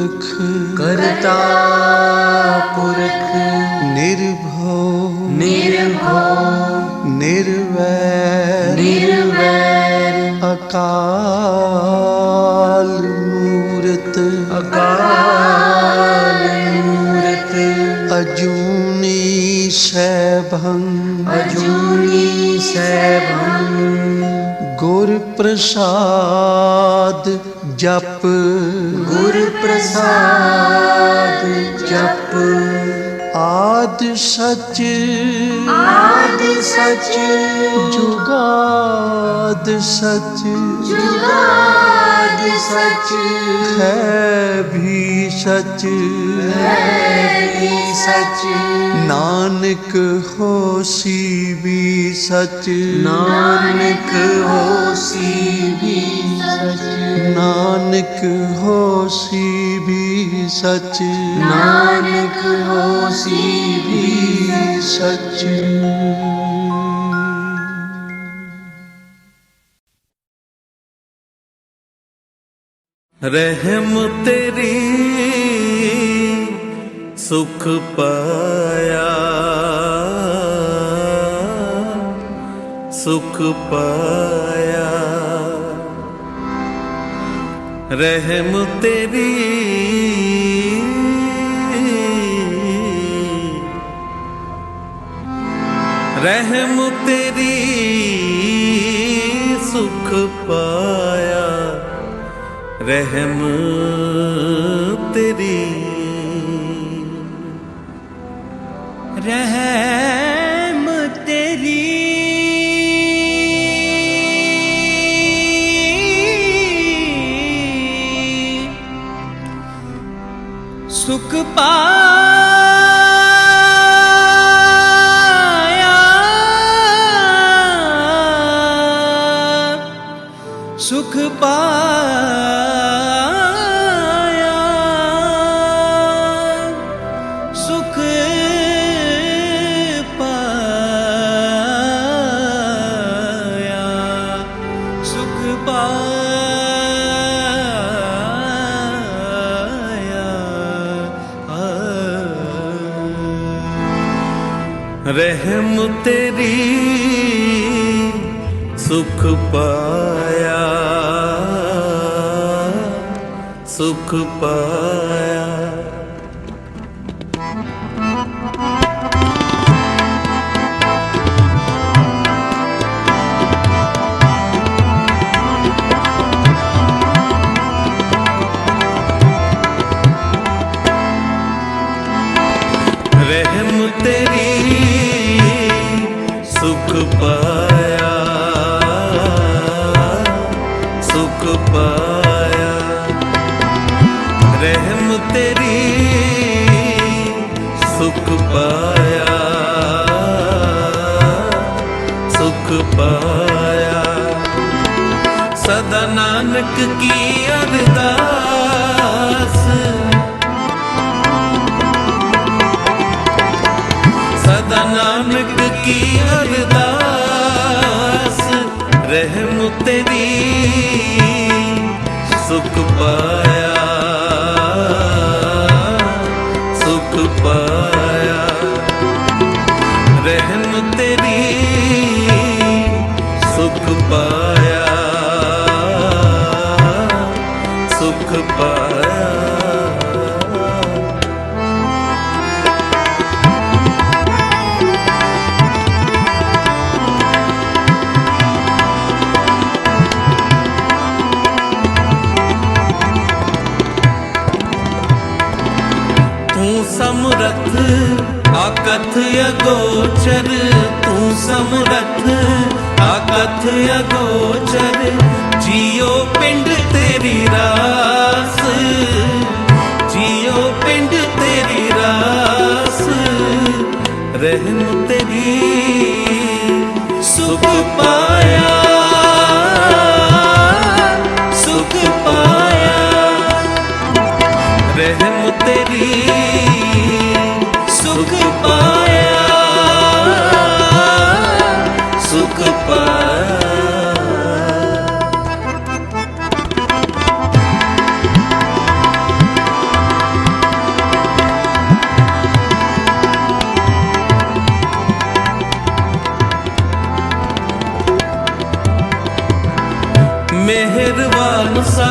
पुरख करता पुरख निर्भव निर्भव निर्वैर निर्वैर अकाल मूरत अकाल मूरत अजूनी सैभं अजूनी सैभं गुर प्रसाद जप गुर प्रसाद जप आद सच जुगाद सच जुगाद सच है भी सच सच नानक होसी भी सच नानक होसी भी सच नानक होसी भी सच नानक होसी भी सच। रहम तेरी सुख पाया सुख पाया रहम तेरी रहम तेरी सुख पाया रहम तेरी रहम तेरी सुख पाया सुख पाया सुख पाया सुख पाया रहम तेरी सुख पाया सुख पाया रहम तेरी सुख पाया सुख पाया रहम तेरी सुख पाया सुख पाया सदा नानक की अरदास सदा नानक की अरदास रहम तेरी सुख पाया सुख पाया रहम तेरी सुख पाया सुख पाया समरथ आकथ अगोचर तू समरथ आकथ अगोचर जियो पिंड तेरी रास जियो पिंड तेरी रास रहम तेरी सुख पाया सुख पाया रहम तेरी सुख पाया सुख पाया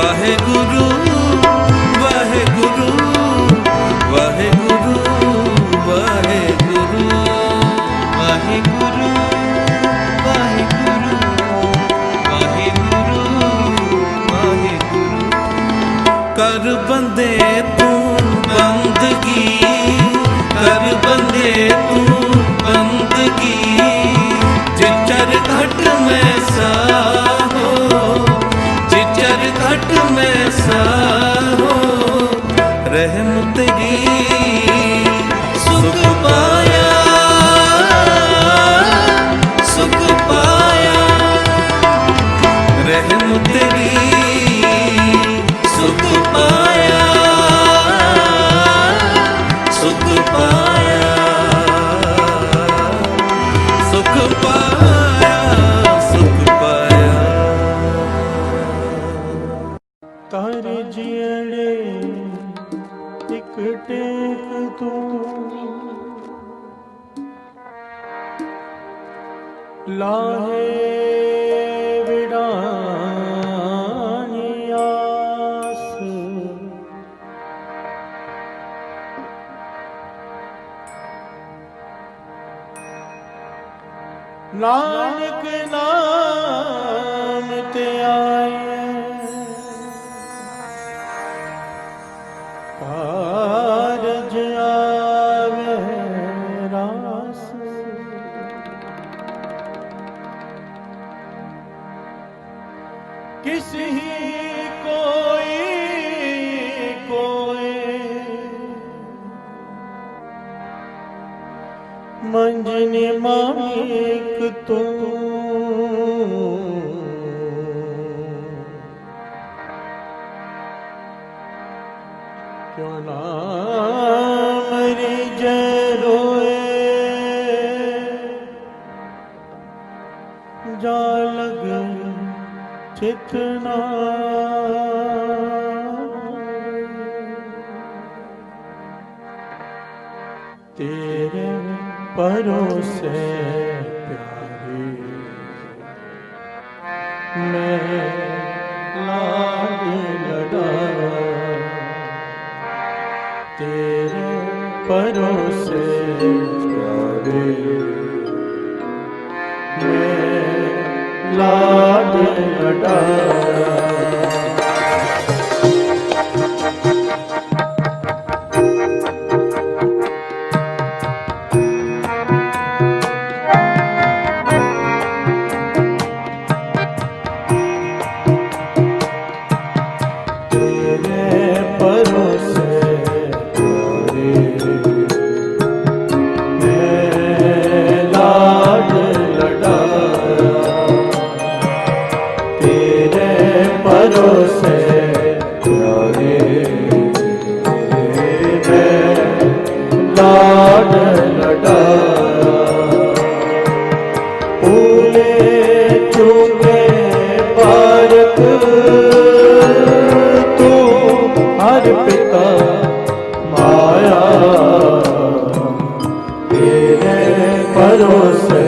ਵਾਹਿਗੁਰੂ ਵਾਹਿਗੁਰੂ ਵਾਹਿਗੁਰੂ ਵਾਹਿਗੁਰੂ ਵਾਹਿਗੁਰੂ ਵਾਹਿਗੁਰੂ ਵਾਹਿਗੁਰੂ ਵਾਹਿਗੁਰੂ ਕਰ ਬੰਦੇ ਤੂੰ ਬੰਦਗੀ ਕਰ ਬੰਦੇ ਤੂੰ ਬੰਦਗੀ ਜਿਚਰ ਘਟ ਮੈਂ ਸਾਹੋ ਜਿਚਰ ਘਟ ਮੈਂ ਸਾਹੋ ਰਹਿਮ ਤੇਰੀ ਸੁਖ ਪਾਇਆ ਸੁਖ ਪਾਇਆ ਰਹਿਮ ਤੇਰੀ ਸੁਖ ਪਾਇਆ ਸੁਖ ਪਾਇਆ ਸੁਖ ਪਾਇਆ ਸੁਖ ਪਾਇਆ ਕਰ ਜਿਹੜੇ ਇੱਕ ਟੇਕ ਤੂੰ ਲਾਹੇ ਵਿਡਾਣੀ ਆਸ ਨਾਨਕ ਨਾਮ ਤੇ ਆਏ ਕਾਰਜ ਆਵੇ ਰਾਸ किसी कोई मंजनी मामिक तू क्यों ना मरी जरोए जा लग चितना तेरे भरोसे प्यारी मैं लाग लड़ा तेरे भरोसे प्यारे मैं लाड लड़ा पिता माया तेरे भरोसे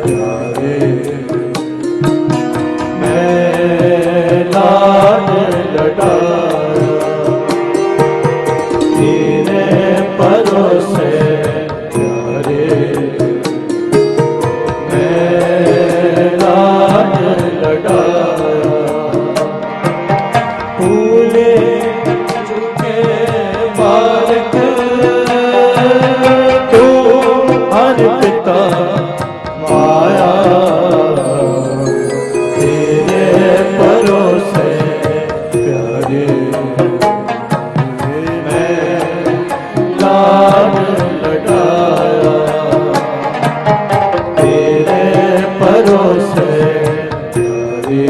प्यारे मैं लाड लड़ा तेरे भरोसे प्यारे मैं लाड लड़ा फूले पिता माया तेरे भरोसे प्यारे मैं लाड लड़ाया तेरे भरोसे प्यारे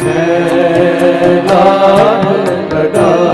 मैं लाड लड़ाया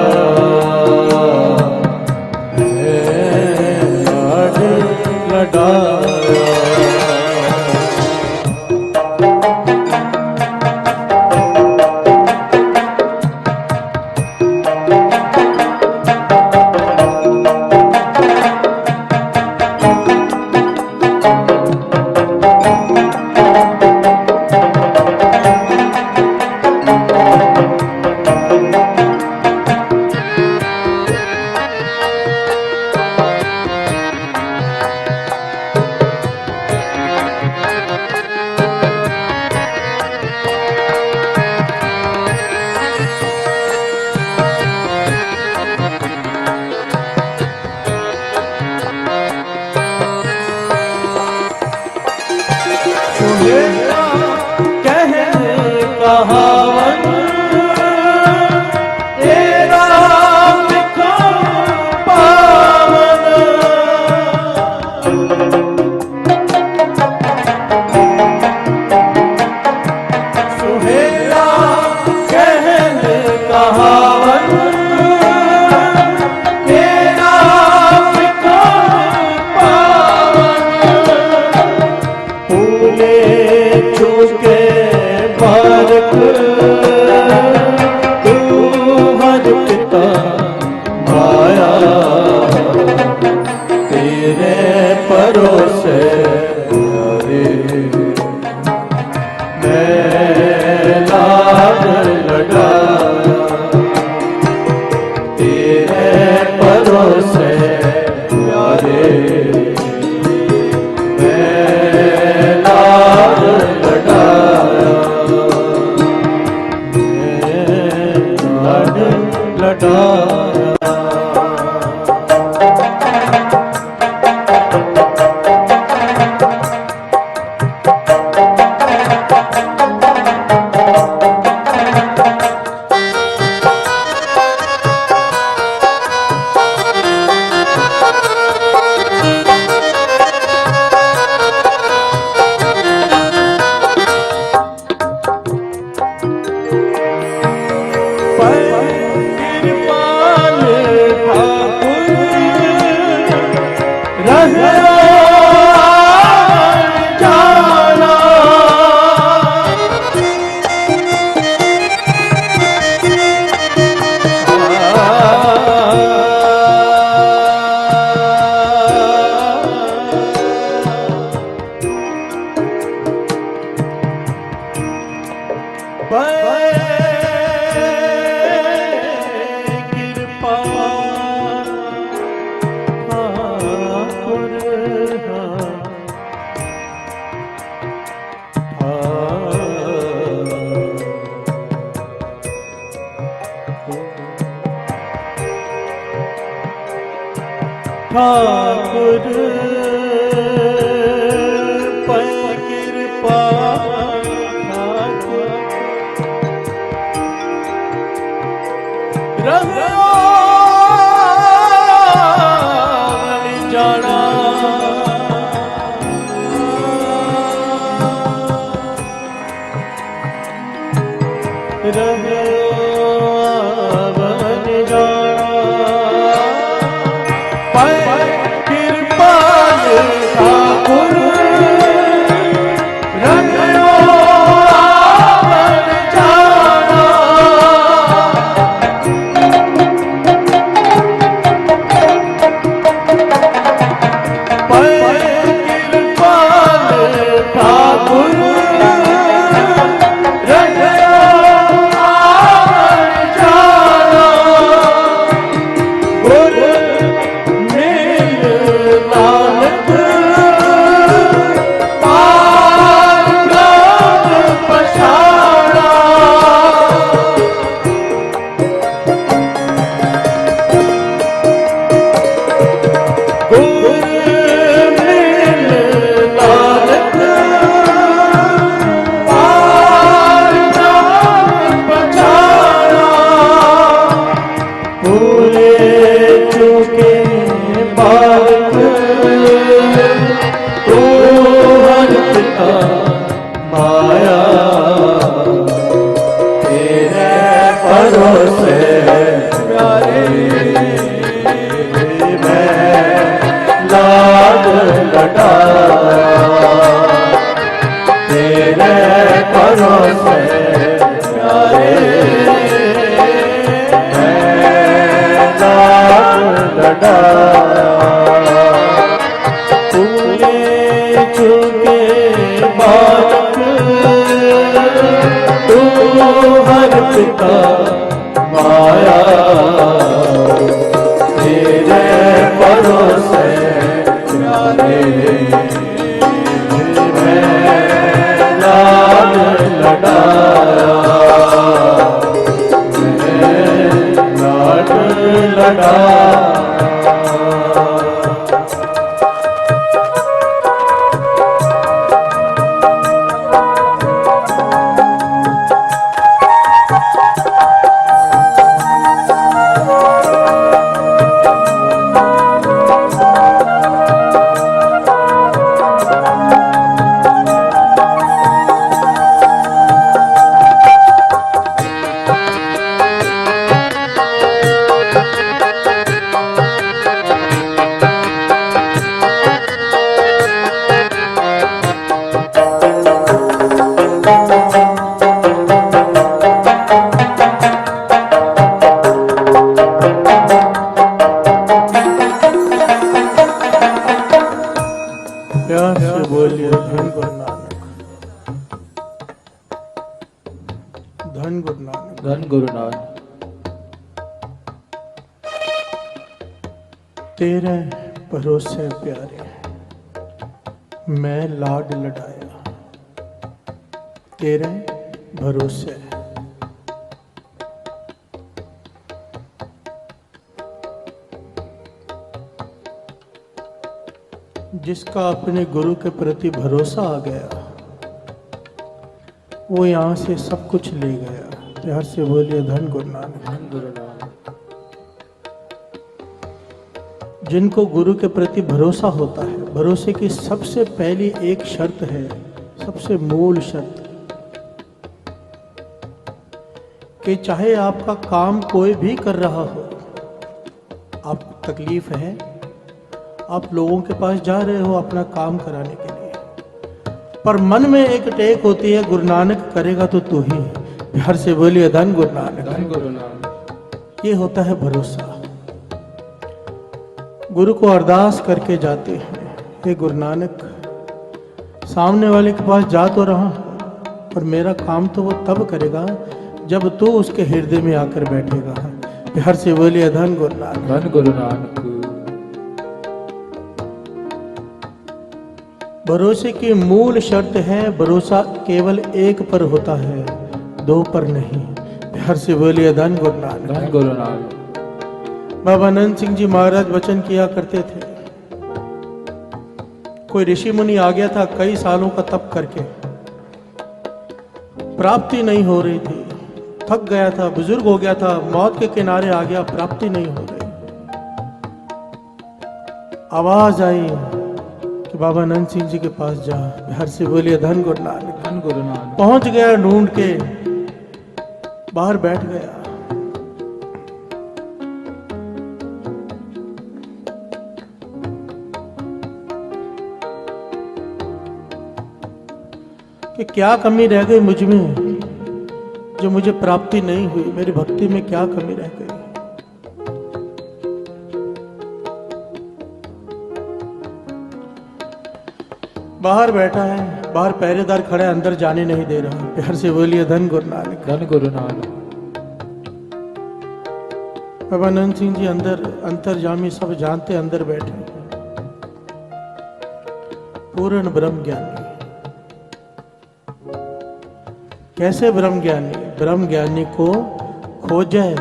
कहावन तेरा विक्रम पावन सुहेला कहन कहावन तेरा विक्रम पावन फूले चूके बालक तू हर पिता माया तेरे परोसे हरे मैं लाड लगाया तेरे परोसे हरे मैं लाड लगाया लाड लगाया कृपाल ठाकुर रहो जाना कृपा ठाकुर ठाकुर पर कृपा ठाकुर रहो जाना रहो कृपाल ठाकुर रहो जाना कृपाल ठाकुर माया तेरे परोसे प्यारे मैं लाड लगाया तेरे परोसे प्यारे मैं लाड लगाया फूले चुके बालक तू हर पिता माया तेरे परोसे प्यारे मैं लाड लगाया मैं लाड लगाया नानक। धन गुरु नानक। तेरे भरोसे प्यारे मैं लाड लड़ाया, तेरे भरोसे। जिसका अपने गुरु के प्रति भरोसा आ गया वो यहाँ से सब कुछ ले गया। प्यार से बोलिए धन गुरु नानक। धन गुरु नानक। जिनको गुरु के प्रति भरोसा होता है, भरोसे की सबसे पहली एक शर्त है, सबसे मूल शर्त, कि चाहे आपका काम कोई भी कर रहा हो, आपको तकलीफ है, आप लोगों के पास जा रहे हो अपना काम कराने के लिए, पर मन में एक टेक होती है गुरु नानक करेगा तो तू ही। प्यार से बोलिए धन गुरु नानक। धन गुरु नानक। ये होता है भरोसा। गुरु को अरदास करके जाते हैं, हे गुरु नानक, सामने वाले के पास जा तो रहा पर मेरा काम तो वो तब करेगा जब तू उसके हृदय में आकर बैठेगा। प्यार से बोलिए धन गुरु नानक। धन गुरु नानक। भरोसे की मूल शर्त है, भरोसा केवल एक पर होता है, दो पर नहीं। प्यार से बोलिए धन गुरु नानक। धन गुरु नानक। बाबा नंद सिंह जी महाराज वचन किया करते थे, कोई ऋषि मुनि आ गया था कई सालों का तप करके, प्राप्ति नहीं हो रही थी, थक गया था, बुजुर्ग हो गया था, मौत के किनारे आ गया, प्राप्ति नहीं हो रही। आवाज आई कि बाबा नंद सिंह जी के पास जा। घर से बोलिए धन गुरु नानक। धन गुरु नानक। पहुंच गया, ढूंढ के बाहर बैठ गया। कि क्या कमी रह गई मुझ में जो मुझे प्राप्ति नहीं हुई, मेरी भक्ति में क्या कमी रह गई। बाहर बैठा है, बाहर पहरेदार खड़ा है, अंदर जाने नहीं दे रहा। प्यार से बोलिए धन गुरु नानक। धन गुरु नानक। बाबा नंद सिंह जी अंदर अंतर्जामी सब जानते, अंदर बैठे, पूर्ण ब्रह्म ज्ञानी। कैसे ब्रह्म ज्ञानी? ब्रह्म ज्ञानी को खोजे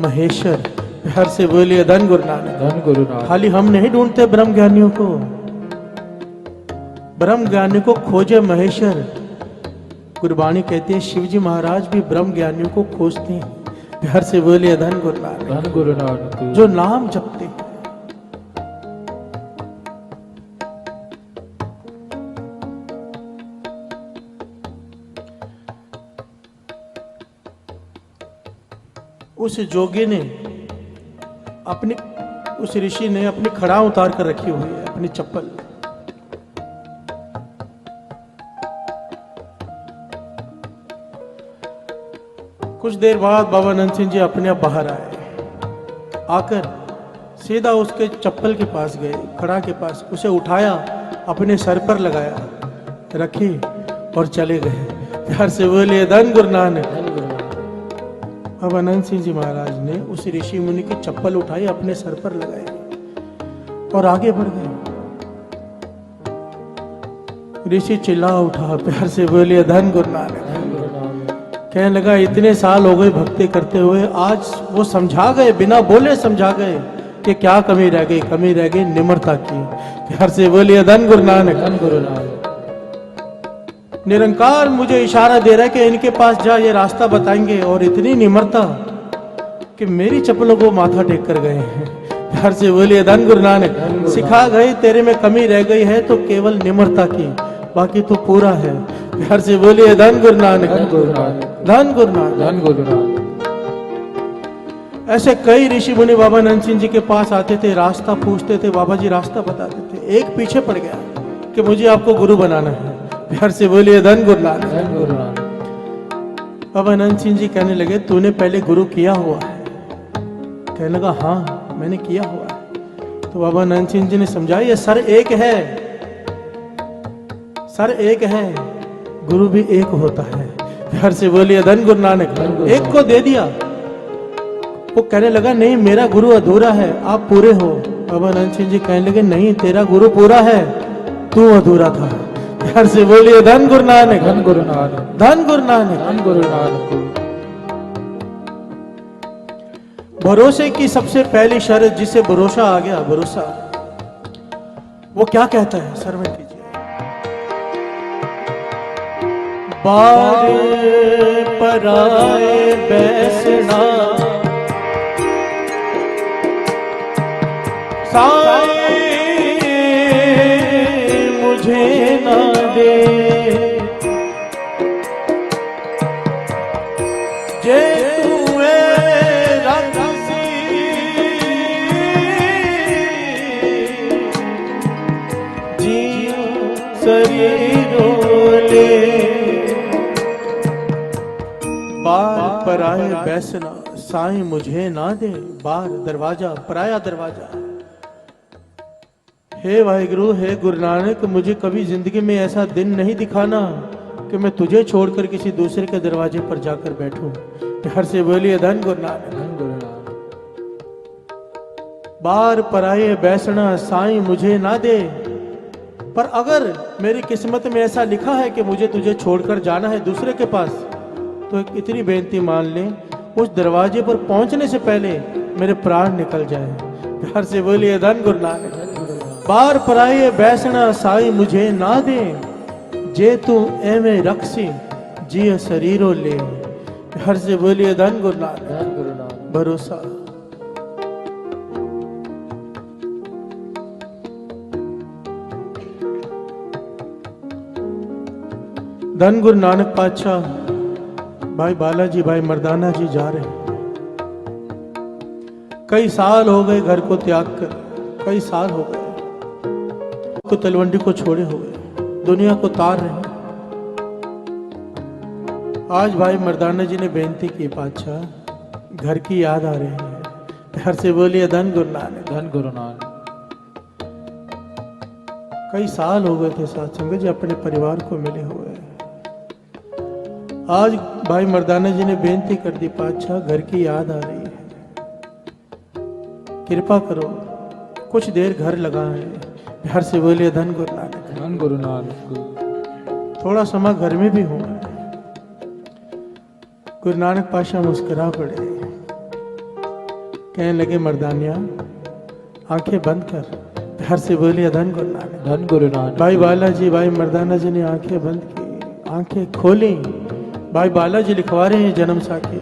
महेश्वर। प्यार से बोलिए धन गुरु नानक। धन गुरु नानक। खाली हम नहीं ढूंढते ब्रह्म ज्ञानियों को, ब्रह्म ज्ञानी को खोजे महेश्वर। गुरबाणी कहती है शिवजी महाराज भी ब्रह्म ज्ञानियों को खोजते हैं। प्यार से बोलिए धन गुरु नानक। धन गुरु नानक। जो नाम जपते हैं, उस जोगी ने अपनी, उस ऋषि ने अपनी खड़ा उतार कर रखी हुई है, अपनी चप्पल। कुछ देर बाद बाबा नंद सिंह जी अपने आप बाहर आए, आकर सीधा उसके चप्पल के पास गए, खड़ा के पास, उसे उठाया, अपने सर पर लगाया, रखी और चले गए। प्यार से बोलिए धन गुरु नानक। बाबा नंद सिंह जी महाराज ने उस ऋषि मुनि की चप्पल उठाई, अपने सर पर लगाई और आगे बढ़ गए। ऋषि चिल्ला उठा, प्यार से बोलिए धन गुरु नानक। कहने लगा इतने साल हो गए भक्ति करते हुए, आज वो समझा गए, बिना बोले समझा गए कि क्या कमी रह गई। कमी रह गई निम्रता की। प्यार से बोलिए धन गुरु नानक। धन गुरु नानक। निरंकार मुझे इशारा दे रहा है कि इनके पास जा, ये रास्ता बताएंगे, और इतनी निम्रता कि मेरी चप्पलों को माथा टेक कर गए हैं। प्यार से बोलिए धन गुरु नानक। सिखा गए तेरे में कमी रह गई है तो केवल निम्रता की, बाकी तो पूरा है। प्यार से बोलिए धन गुरु नानक। धन गुरु नानक। धन गुरु नानक। धन गुरु नानक। ऐसे कई ऋषि मुनि बाबा नंद सिंह जी के पास आते थे, रास्ता पूछते थे, बाबा जी रास्ता बताते थे। एक पीछे पड़ गया कि मुझे आपको गुरु बनाना है। प्यार से बोलिए धन गुरु नानक। धन गुरु नानक। बाबा नंद सिंह जी कहने लगे तूने पहले गुरु किया हुआ है? कहने लगा हाँ मैंने किया हुआ है। तो बाबा नंद सिंह जी ने समझाया ये सर एक है, सर एक है, गुरु भी एक होता है। घर से बोलिए धन गुरु नानक। एक को दे दिया, वो कहने लगा नहीं मेरा गुरु अधूरा है, आप पूरे हो। बाबा नंद सिंह जी कहने लगे नहीं तेरा गुरु पूरा है, तू अधूरा था। घर से बोलिए धन गुरु नानक, धन गुरु नानक, धन गुरु नानक। धन गुरु नानक। भरोसे की सबसे पहली शर्त, जिसे भरोसा आ गया, भरोसा, वो क्या कहता है? सर्वण कीजिए। बार पराए बैसना साए मुझे ना दे, जे तू रंगसी जियो शरीरों ले। बार पराए बैसना साईं मुझे ना दे। बार दरवाजा, पराया दरवाजा। हे वाहिगुरु, हे गुरु नानक, मुझे कभी जिंदगी में ऐसा दिन नहीं दिखाना कि मैं तुझे छोड़कर किसी दूसरे के दरवाजे पर जाकर बैठूं। प्यार से बोलिए धन गुरु नानक, धन गुरु नानक। बार पराए बैसना साईं मुझे ना दे। पर अगर मेरी किस्मत में ऐसा लिखा है कि मुझे तुझे छोड़कर जाना है दूसरे के पास, तो एक इतनी बेनती मान ले, उस दरवाजे पर पहुंचने से पहले मेरे प्राण निकल जाए। प्यार से बोलिए धन गुरु नानक। बार पराए बैसना साई मुझे ना दे, जे तू एवें रखसी जिय शरीरों ले। प्यार से बोलिए धन गुरु नानक, धन गुरु नानक। भरोसा। धन गुरु नानक पातशाह भाई बालाजी, भाई मर्दाना जी जा रहे हैं। कई साल हो गए घर को त्याग कर, कई साल हो गए को तलवंडी को छोड़े हुए, दुनिया को तार रहे हैं। आज भाई मर्दाना जी ने बेनती की, पातशाह घर की याद आ रही है। प्यार से बोलिए धन गुरु नानक, धन गुरु नानक। कई साल हो गए थे साथ संगत जी अपने परिवार को मिले हुए। आज भाई मर्दाना जी ने बेनती कर दी, पातशाह घर की याद आ रही है, कृपा करो कुछ देर घर लगाएं। प्यार से बोलिए धन गुरु नानक, धन गुरु नानक। थोड़ा समय घर में भी हुआ। गुरु नानक पातशाह मुस्कुरा पड़े, कहने लगे मर्दानिया आंखें बंद कर। प्यार से बोलिए धन गुरु नानक, धन गुरु नानक। भाई बालाजी, भाई मर्दाना जी ने आंखें बंद की, आंखें खोली। भाई बालाजी लिखवा रहे हैं जन्म साखी।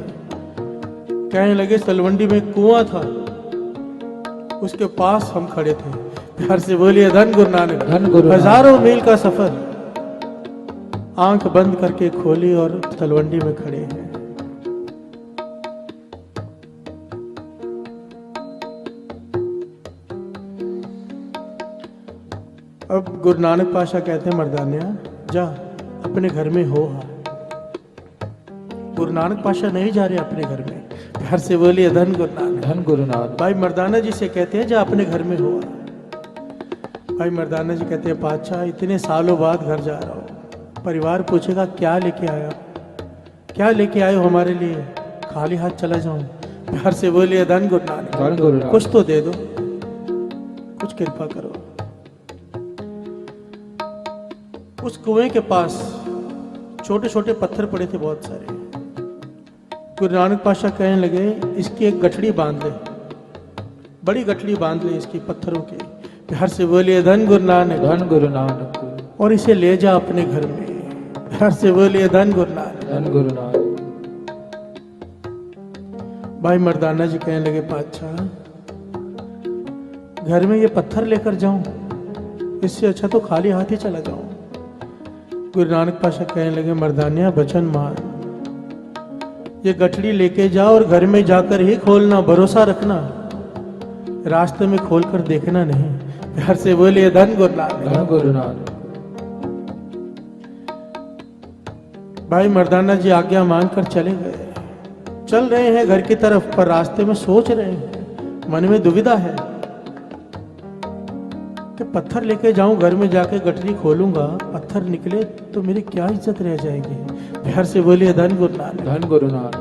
कहने लगे तलवंडी में कुआं था, उसके पास हम खड़े थे। प्यार से बोलिए धन गुरु नानक, धन गुरु नानक। हजारों मील का सफर आंख बंद करके खोली और तलवंडी में खड़े हैं। अब गुरु नानक पातशाह कहते हैं मर्दानिया जा अपने घर में हो। गुरु नानक पातशाह नहीं जा रहे अपने घर में। प्यार से बोलिए धन गुरु नानक, धन गुरु नानक। भाई मर्दाना जी से कहते हैं जा अपने घर में हो। भाई मर्दाना जी कहते हैं पातशाह इतने सालों बाद घर जा रहा हूँ, परिवार पूछेगा क्या लेके आया, क्या लेके आए हो हमारे लिए, खाली हाथ चला जाऊं। प्यार से बोलिए धन गुरु नानक, धन गुरु नानक। कुछ तो दे दो, कुछ कृपा करो। उस कुएं के पास छोटे छोटे पत्थर पड़े थे बहुत सारे। गुरु नानक पातशाह कहने लगे इसकी एक गठड़ी बांध ले, बड़ी गठड़ी बांध ले इसकी पत्थरों की। प्यार से बोलिए धन गुरु नानक, धन गुरु नानक। और इसे ले जा अपने घर में। प्यार से बोलिए धन गुरु नानक, धन गुरु नानक। भाई मर्दाना जी कहने लगे पातशाह घर में ये पत्थर लेकर जाऊं, इससे अच्छा तो खाली हाथ ही चला जाऊं। गुरु नानक पातशाह कहने लगे मर्दानिया वचन मान, ये गठड़ी लेके जाओ और घर में जाकर ही खोलना, भरोसा रखना, रास्ते में खोलकर देखना नहीं। प्यार से बोलिए धन गुरु नानक, धन गुरु नानक। भाई मर्दाना जी आज्ञा मानकर चले गए। चल रहे हैं घर की तरफ, पर रास्ते में सोच रहे हैं, मन में दुविधा है कि पत्थर लेके जाऊं, घर में जाके गठरी खोलूंगा, पत्थर निकले तो मेरी क्या इज्जत रह जाएगी। प्यार से बोलिए धन गुरु नानक। धन गुरु नानक।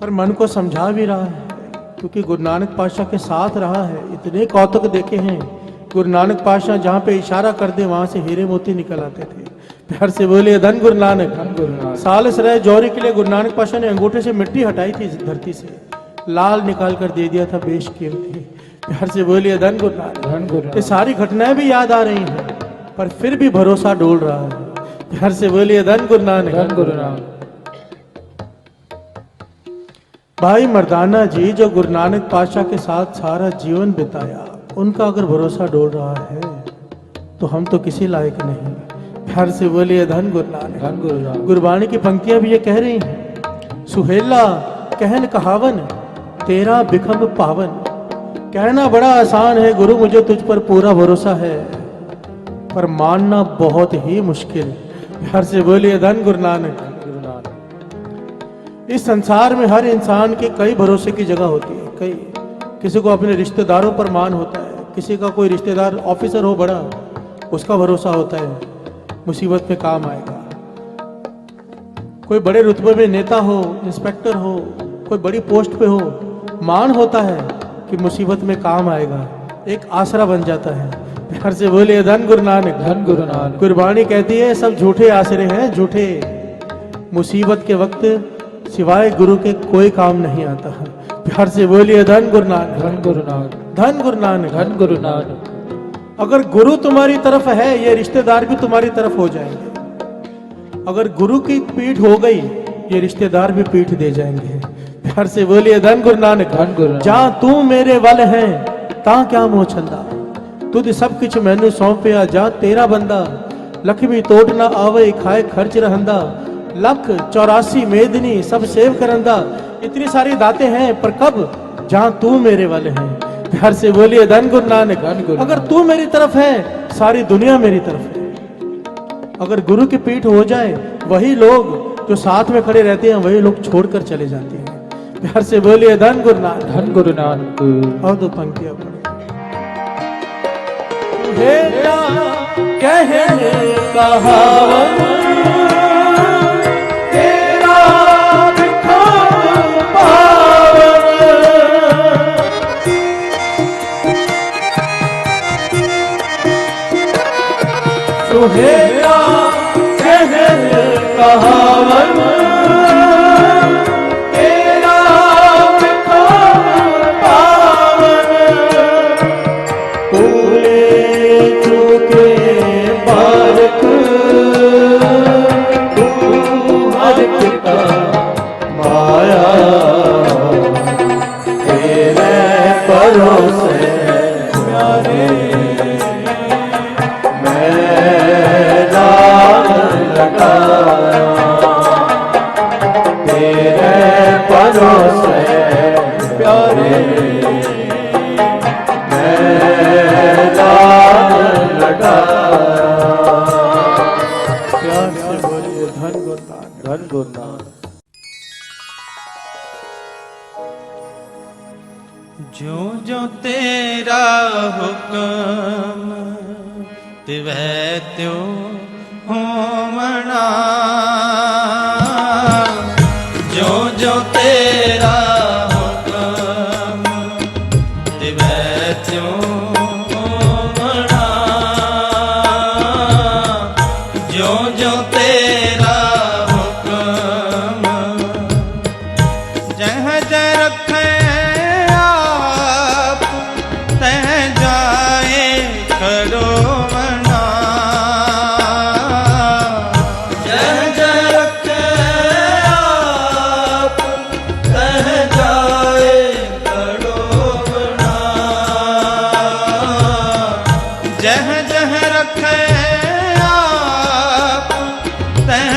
पर मन को समझा भी रहा है, क्योंकि गुरु नानक पातशाह के साथ रहा है। इतने कौतुक देखे हैं गुरु नानक पातशाह, जहाँ पे इशारा कर दे वहां से हीरे मोती निकल आते थे। प्यार से बोलिए धन गुरु नानक। धन गुरु नानक। सालिस रहे जौहरी के लिए गुरु नानक पातशाह ने अंगूठे से मिट्टी हटाई थी धरती से, लाल निकाल कर दे दिया था बेशकीमती। प्यार से बोलिए धन गुरु नानक। धन गुरु ये नानक। सारी घटनाएं भी याद आ रही हैं, पर फिर भी भरोसा डोल रहा है। प्यार से बोलिए धन गुरु नानक। धन गुरु नानक। भाई मर्दाना जी जो गुरु नानक पातशाह के साथ सारा जीवन बिताया, उनका अगर भरोसा डोल रहा है तो हम तो किसी लायक नहीं। प्यार से बोलिए धन गुरु नानक। धन गुरु नानक। गुरबाणी की पंक्तियां भी ये कह रही हैं, सुहेला कहन कहावन तेरा बिखम पावन। कहना बड़ा आसान है गुरु मुझे तुझ पर पूरा भरोसा है, पर मानना बहुत ही मुश्किल। प्यार से बोलिए धन गुरु नानक। गुरु नानक। इस संसार में हर इंसान के कई भरोसे की जगह होती है। कई किसी को अपने रिश्तेदारों पर मान होता है, किसी का कोई रिश्तेदार ऑफिसर हो बड़ा, उसका भरोसा होता है मुसीबत में काम आएगा। कोई बड़े रुतबे में नेता हो, इंस्पेक्टर हो, कोई बड़ी पोस्ट पे हो, मान होता है कि मुसीबत में काम आएगा, एक आसरा बन जाता है। प्यार से बोलिए धन गुरु नानक। धन गुरु नानक। गुरबाणी कहती है सब झूठे आसरे हैं, झूठे। मुसीबत के वक्त सिवाय गुरु के कोई काम नहीं आता है। प्यार से बोलिए धन गुरु नानक। धन गुरु नानक। धन गुरु नानक। धन गुरु नानक। अगर गुरु तुम्हारी तरफ है, ये रिश्तेदार भी तुम्हारी तरफ हो जाएंगे। अगर गुरु की पीठ हो गई, ये रिश्तेदार भी पीठ दे जाएंगे। प्यार से बोलिए धन गुरु नानक। धन गुरु नानक। जहां तू मेरे वल है ता क्या मोह छंदा, तुझ सब कुछ मैनू सौंपिया जा तेरा बंदा। लक्ष्मी तोट ना आवे खाए खर्च रहंदा, लख 84 मेदनी सब सेव करंदा। इतनी सारी दातें हैं, पर कब जहां तू मेरे वाले हैं। प्यार से बोलिए धन गुरु नानक। धन गुरु अगर नानक। तू मेरी तरफ है, सारी दुनिया मेरी तरफ है। अगर गुरु की पीठ हो जाए, वही लोग जो साथ में खड़े रहते हैं वही लोग छोड़कर चले जाते हैं। प्यार से बोलिए धन गुरु नानक। धन गुरु नानक। और दो पंक्तियां पढ़ो। हेला कहने कहावन तेरा बिखम पावन। सुहेला कहने कहावन तेरा बिखम पावन। पूरे चुके बारक तू हर पिता माया, तेरे भरोसे प्यारे मैं नाम लगाया। तेरे भरोसे प्यारे प्यार से बोलिए धन गुरु नानक। धन गुरु नानक। जो जो तेरा हुक्म तिवह त्यो होवना। जो जो तेरा हुक्म तिवह त्यो होवना। जो जो तेरा हुक्म जह जह रखे आप तह जाए करो मना। जह जह रखे आप तह जाए करो मना। जह जह रखे आप तह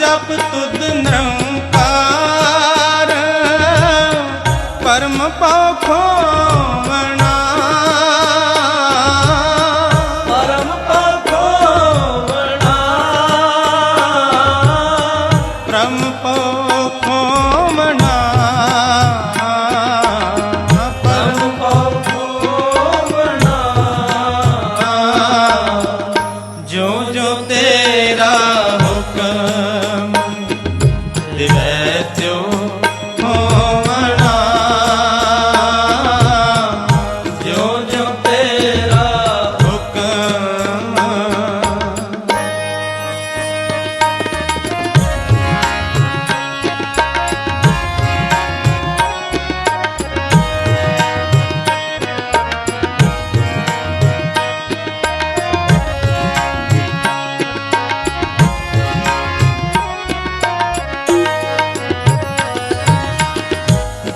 जप तुद निरंकार परम पाखो वना परम पाखो वना परम पाखो वना परम पाखो वना जो जो तेरा हुक्म दिवै त्यो होवना जो जो तेरा हुक्म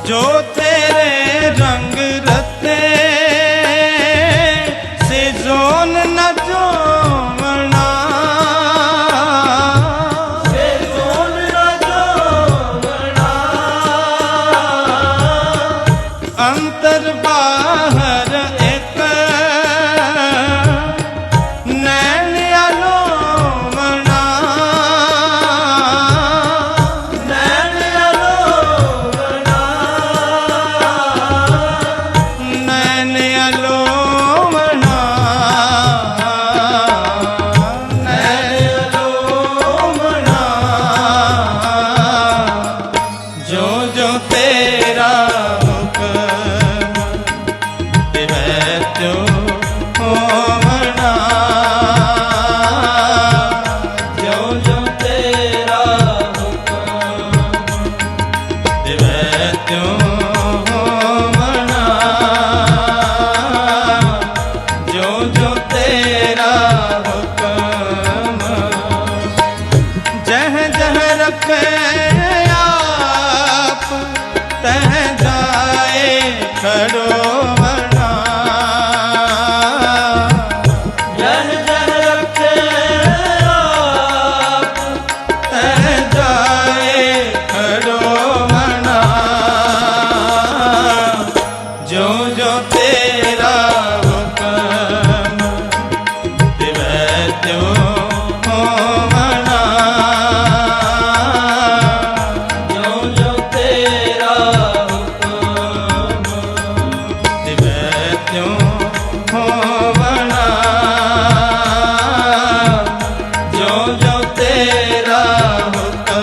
जो तेरे रंग रते से जोन न जोवना से जोन न जोवना अंतर बाहर एक नैन अलोवना नैन अलोवना नैन अलोवना नैन अलोवना जो जो तेरा हुक्म दिवै त्यो होवना जो जो तेरा हुक्म दिवै त्यो होवना जो जो तेरा हुक्म जह जह रखे आप तह जाए खड़ोवना जह जह रखे आप तह जाए खड़ोवना जो जो तेरा हुक्म दिवै त्यो होवना जो जो तेरा हुक्म दिवै त्यो होवना जो जो तेरा हुक्म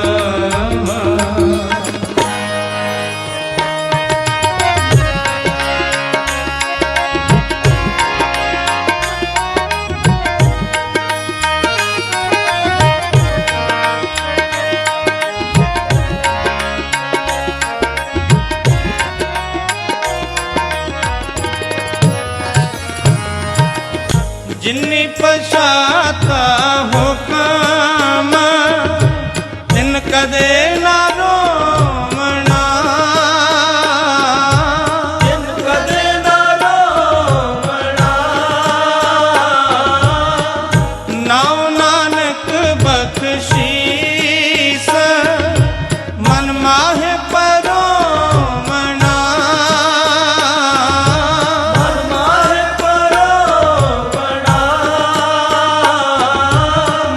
जिन्नी पछाता हुक्म तिन कदे ना रोवना जिन कदे ना रोवना नाव नानक बख्शीस मन माहे परोवना मन माहे परोवना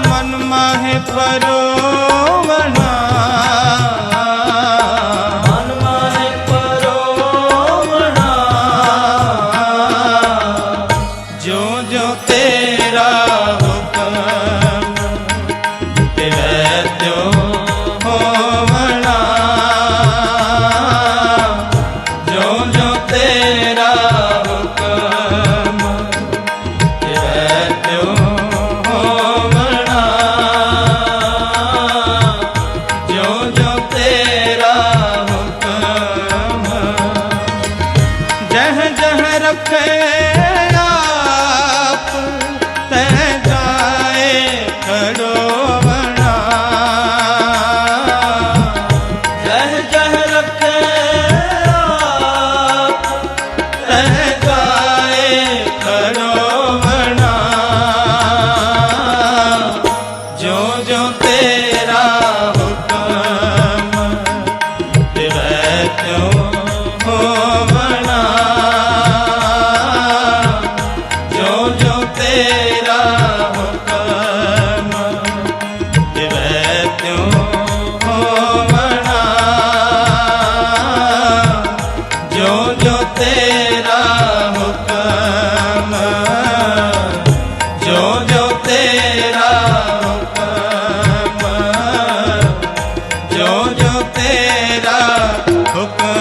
मन माहे परोवना मन माहे परोवना जो जो तेरा हुक्म दिवै त्यो होवना जो जो तेरा हुक्म दिवै त्यो होवना जो जो तेरा हुक्म जह जह रखे आप तह जाए खड़ोवना जह जह रखे आप तह जाए खड़ोवना जो जो तेरा बना जो जो तेरा हुक्म वह त्यों हो बना जो जो तेरा हुक्म जो जो तेरा हुक्म जो जो तेरा हुक्म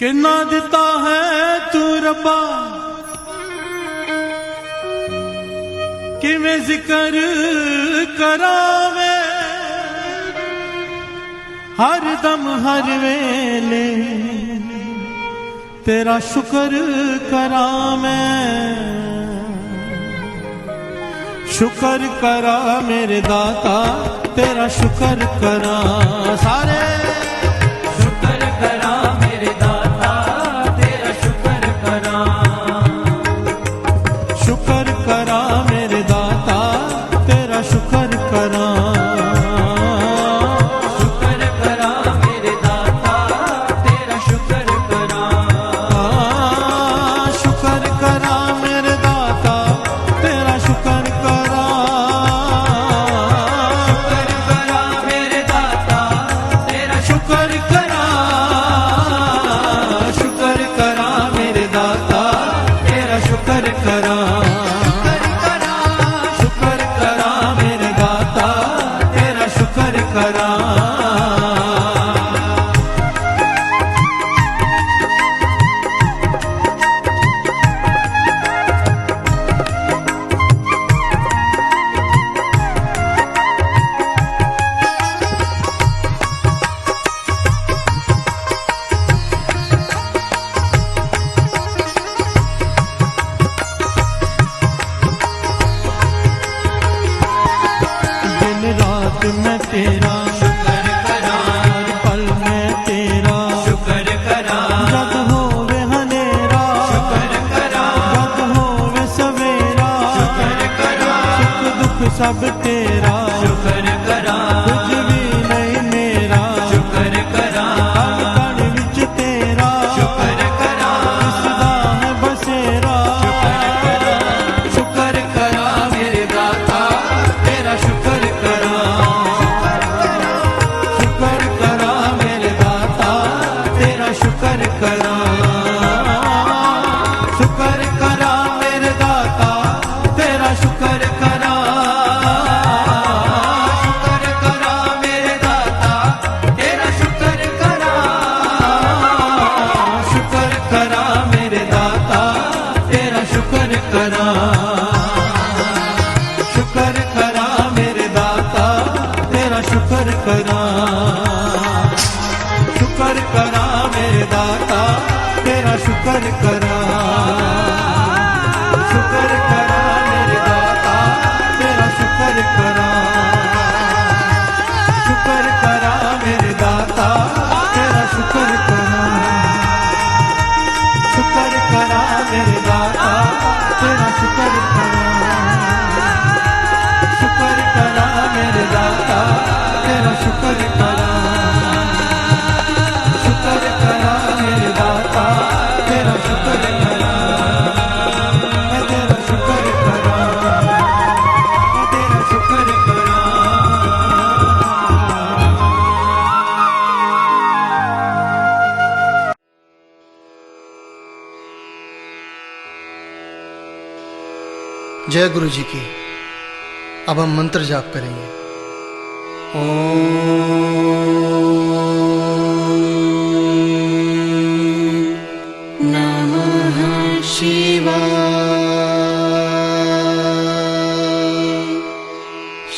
किन्ना दिता है तू रब्बा किवें जिक्र करावे हर दम हर वेले तेरा शुक्र करा मैं शुक्र करा मेरे दाता तेरा शुक्र करा सारे शुक्र करा मेरे दाता तेरा शुक्र करा शुक्र करा मेरे दाता तेरा शुक्र करा शुक्र करा मेरे दाता तेरा शुक्र करा शुक्र करा मेरे दाता तेरा शुक्र करा शुक्र करा मेरे दाता तेरा शुक्र करा शुक्र करा मेरे दाता तेरा शुक्र करा शुक्र करा मेरे दाता तेरा शुक्र करा दिन रात मैं तेरा शुक्र करा हर पल मैं तेरा शुक्र करा जग होवे हनेरा शुक्र करा जग होवे सवेरा शुक्र करा सुख दुख सब तेरा शुक्र करा कुछ भी नहीं मेरा शुक्र करा कण कण विच तेरा शुक्र करा सदा है बसेरा शुक्र करा मेरे दाता तेरा शुक्र करा शुक्र करा मेरे दाता तेरा शुक्र करा शुक्र करा मेरे दाता तेरा शुक्र करा शुक्र करा मेरे दाता तेरा शुक्र करा शुक्र करा मेरे दाता तेरा शुक्र करा शुक्र करा मेरे दाता तेरा शुक्र करा शुक्र करा मेरे दाता तेरा शुक्र करा शुक्र करा मेरे दाता तेरा शुक्र करा शुक्र करा मेरे दाता तेरा शुक्र करा शुक्र करा मेरे दाता तेरा शुक्र करा शुक्र करा मेरे दाता तेरा शुक्र करा शुक्र करा मेरे दाता तेरा शुक्र करा मैं तेरा शुक्र करा मैं तेरा शुक्र करा जय गुरु जी की। अब हम मंत्र जाप करेंगे। नमः शिवाय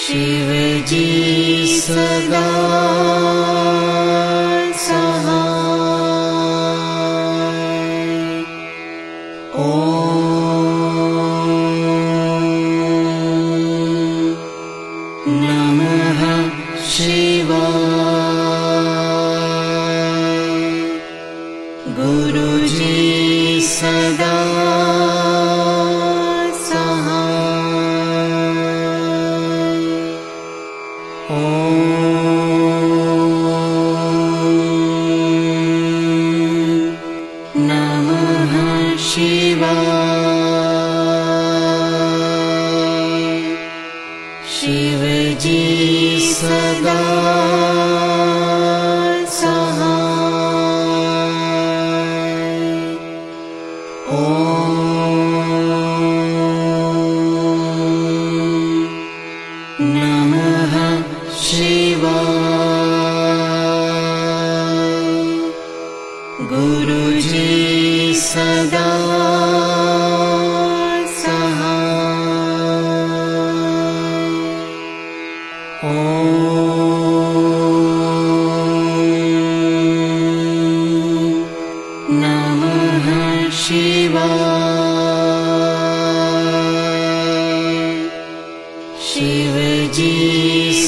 शिव जी सदा नमः शिवाय।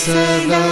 सदा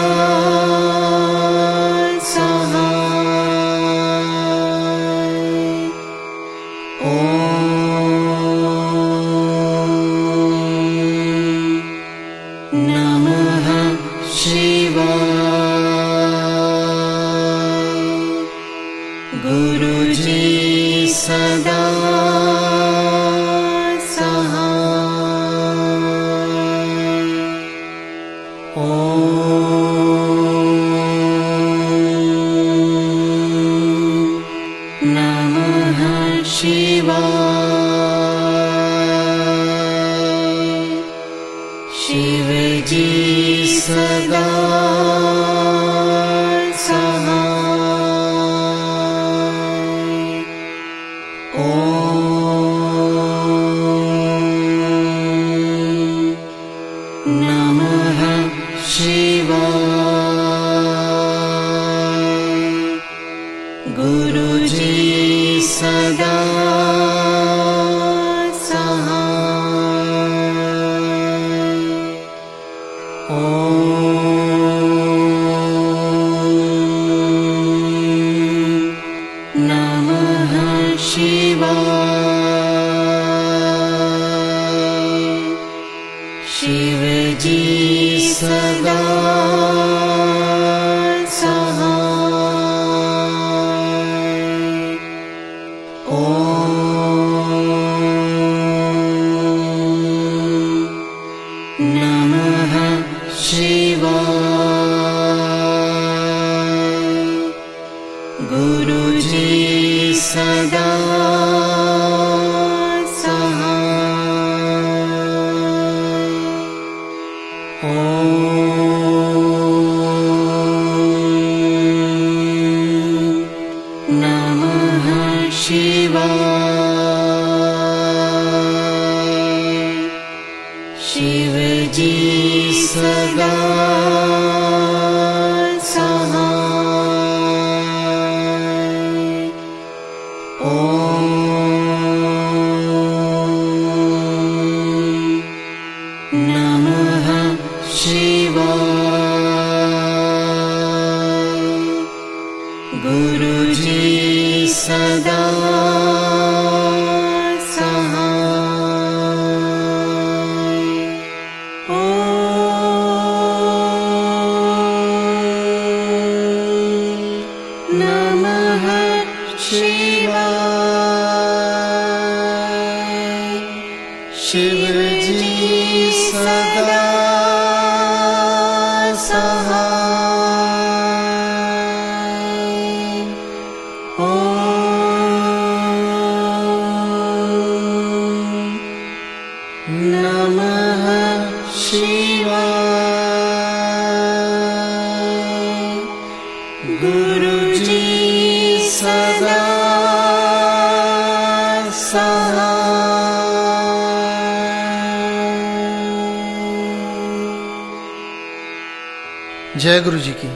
जय गुरु जी की।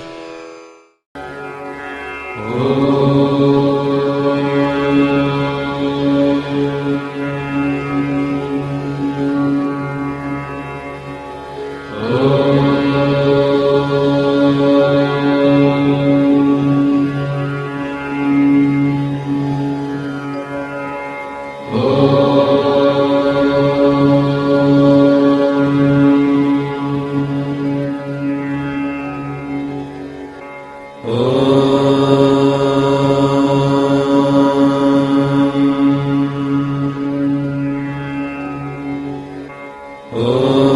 Oh